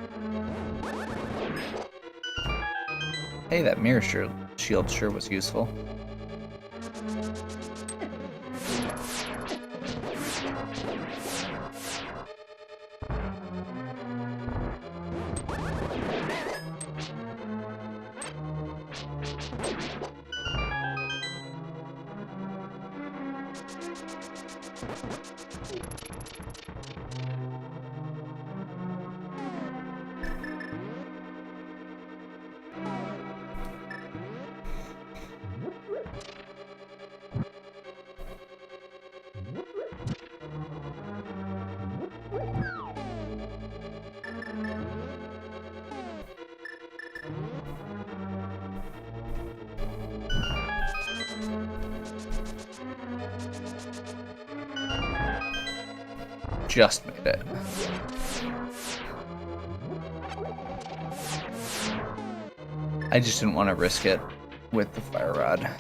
Hey, that mirror shield sure was useful. Just made it. I just didn't want to risk it with the fire rod.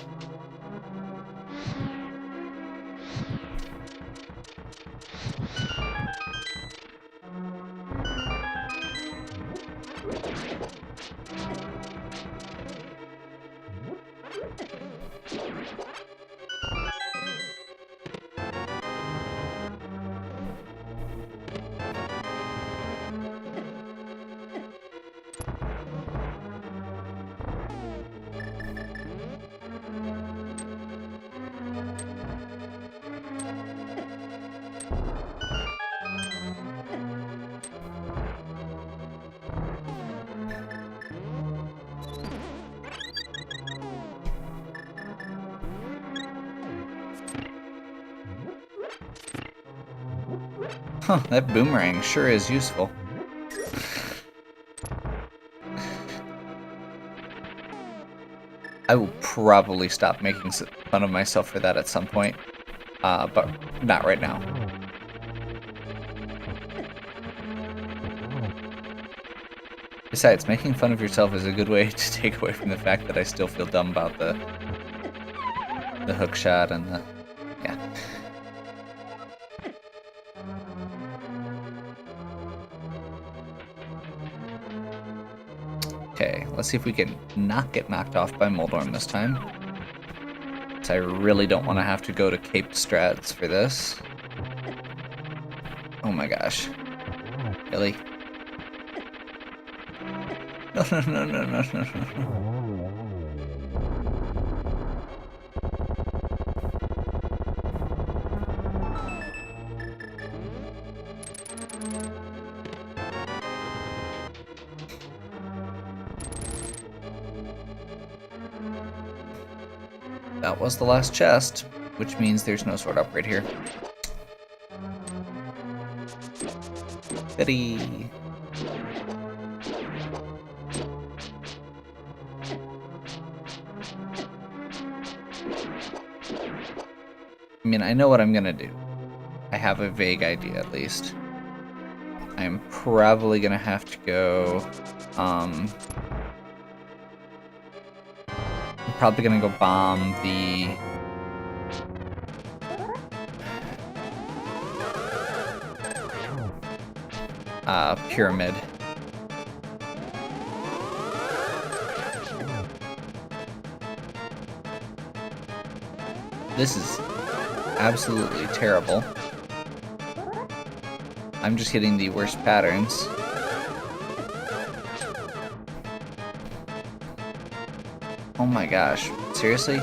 Huh, that boomerang sure is useful. I will probably stop making fun of myself for that at some point, but not right now. Besides, making fun of yourself is a good way to take away from the fact that I still feel dumb about the hook shot and the... yeah. Okay, let's see if we can not get knocked off by Moldorm this time. So I really don't want to have to go to Cape Strats for this. Oh my gosh. Really? No, no, no, no, no, no, no. That was the last chest, which means there's no sword upgrade here. Goody. I mean, I know what I'm gonna do. I have a vague idea, at least. I'm probably gonna have to go, I'm probably gonna go bomb the... pyramid. This is absolutely terrible. I'm just hitting the worst patterns. Oh my gosh, seriously?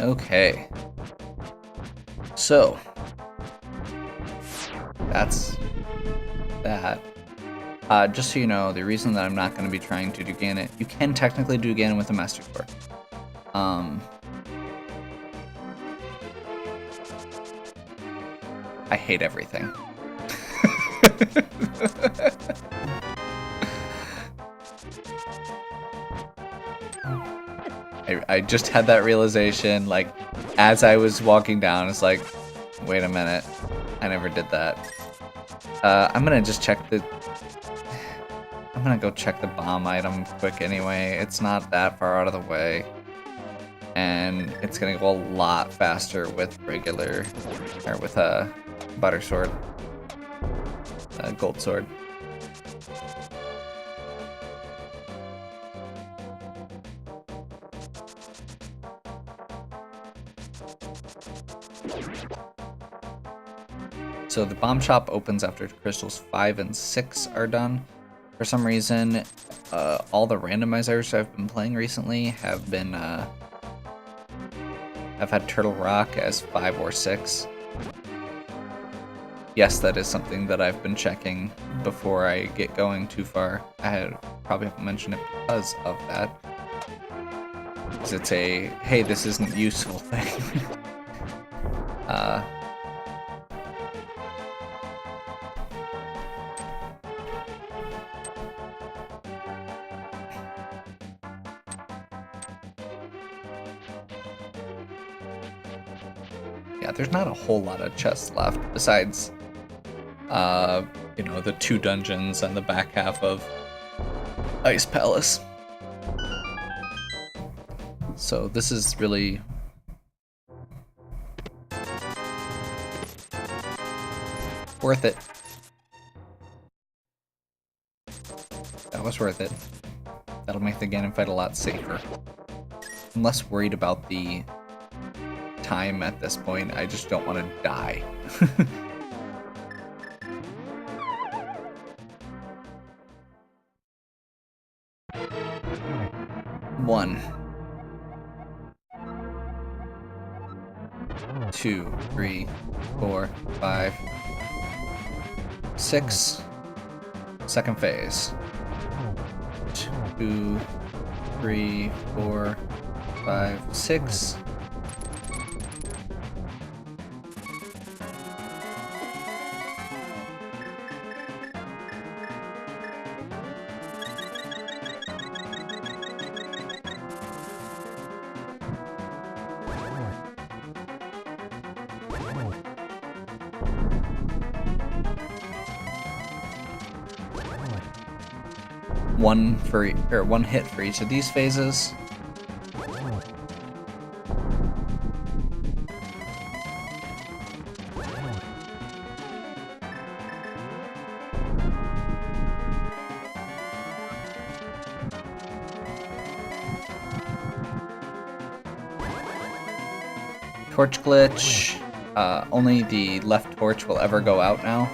Okay. So, that's that. Just so you know, the reason that I'm not going to be trying to do Ganon, you can technically do Ganon with a Master Sword. I hate everything. I just had that realization, like, as I was walking down, it's like, wait a minute, I never did that. I'm gonna just check the... I'm gonna go check the bomb item quick anyway. It's not that far out of the way. And it's gonna go a lot faster with regular... or with a butter sword. A gold sword. So the bomb shop opens after crystals 5 and 6 are done. For some reason, all the randomizers I've been playing recently have been have had Turtle Rock as 5 or 6. Yes, that is something that I've been checking before I get going too far. I probably haven't mentioned it because of that. Because it's a, hey, this isn't useful thing. Yeah, there's not a whole lot of chests left besides, you know, the 2 dungeons and the back half of Ice Palace. So this is really... Worth it. That was worth it. That'll make the Ganon fight a lot safer. I'm less worried about the time at this point. I just don't want to die. One. 2, 3, 4, 5, 6. Second phase. 2, 3, 4, 5, 6. One hit for each of these phases. Torch glitch. Only the left torch will ever go out now.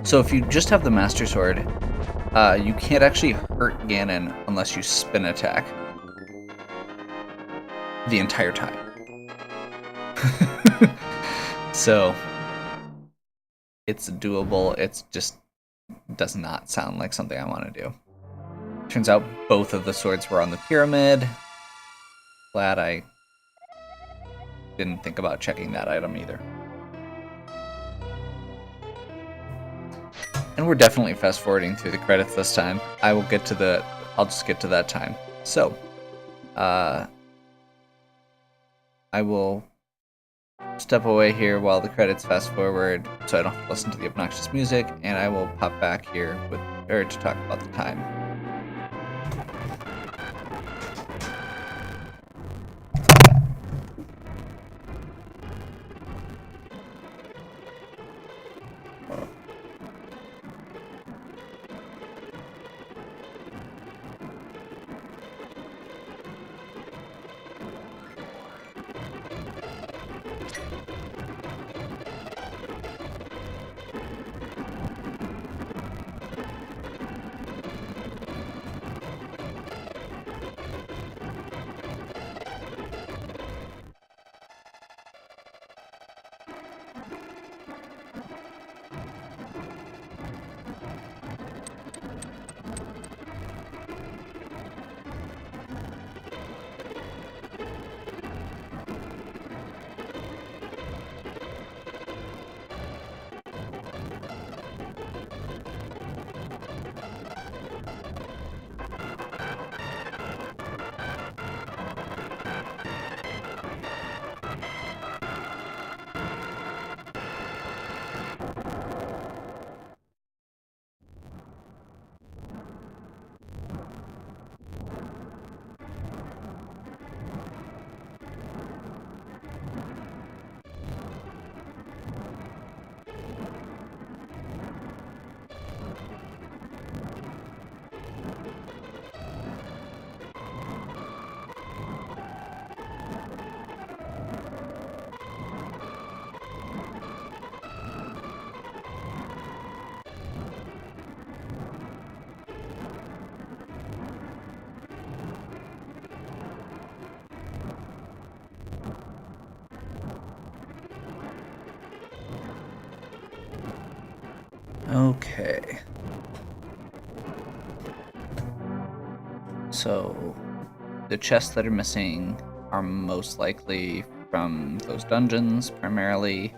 So if you just have the Master Sword, you can't actually hurt Ganon unless you spin attack the entire time. So it's doable. It's just does not sound like something I want to do. Turns out both of the swords were on the pyramid. Glad I didn't think about checking that item either. And we're definitely fast forwarding through the credits this time. I'll just get to that time. So, I will step away here while the credits fast forward so I don't have to listen to the obnoxious music, and I will pop back here to talk about the time. Okay. So, the chests that are missing are most likely from those dungeons, primarily.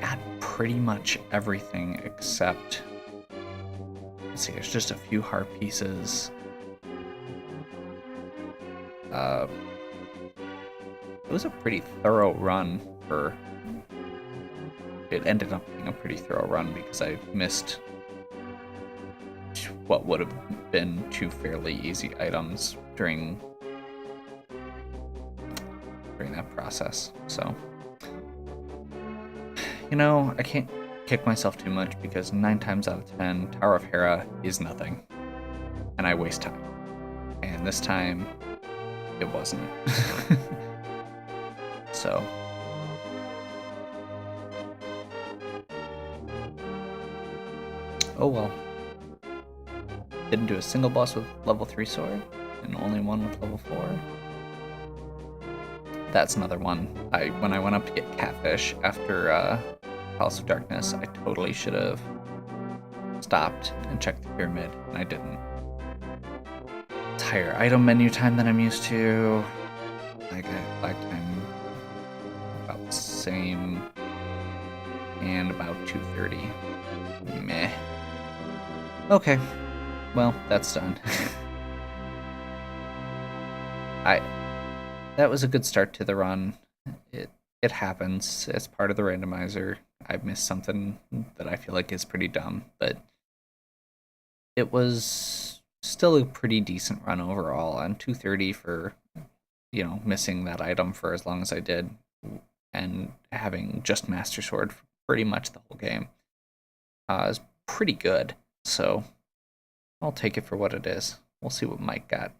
Got pretty much everything except let's see, there's just a few heart pieces. It was a pretty thorough run for... It ended up being a pretty thorough run because I missed what would have been 2 fairly easy items during that process. So, you know, I can't kick myself too much because 9 times out of 10, Tower of Hera is nothing, and I waste time. And this time, it wasn't. So, oh well. Didn't do a single boss with level 3 sword, and only one with level 4. That's another one. When I went up to get Catfish after Palace of Darkness, I totally should have stopped and checked the pyramid, and I didn't. It's higher item menu time than I'm used to. I got lag time about the same, and about 2:30. Meh. Okay, well, that's done. That was a good start to the run. It happens. It's part of the randomizer. I missed something that I feel like is pretty dumb, but it was still a pretty decent run overall. And 2:30 for, you know, missing that item for as long as I did, and having just Master Sword for pretty much the whole game is pretty good. So I'll take it for what it is. We'll see what Mike got.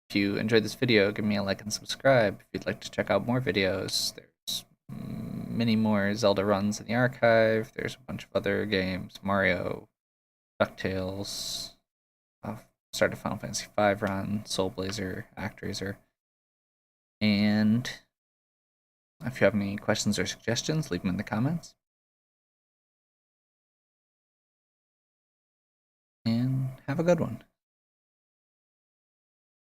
If you enjoyed this video, give me a like and subscribe. If you'd like to check out more videos, there's many more Zelda runs in the archive. There's a bunch of other games, Mario, DuckTales, started Final Fantasy V run, Soul Blazer, ActRaiser. And if you have any questions or suggestions, leave them in the comments. And have a good one.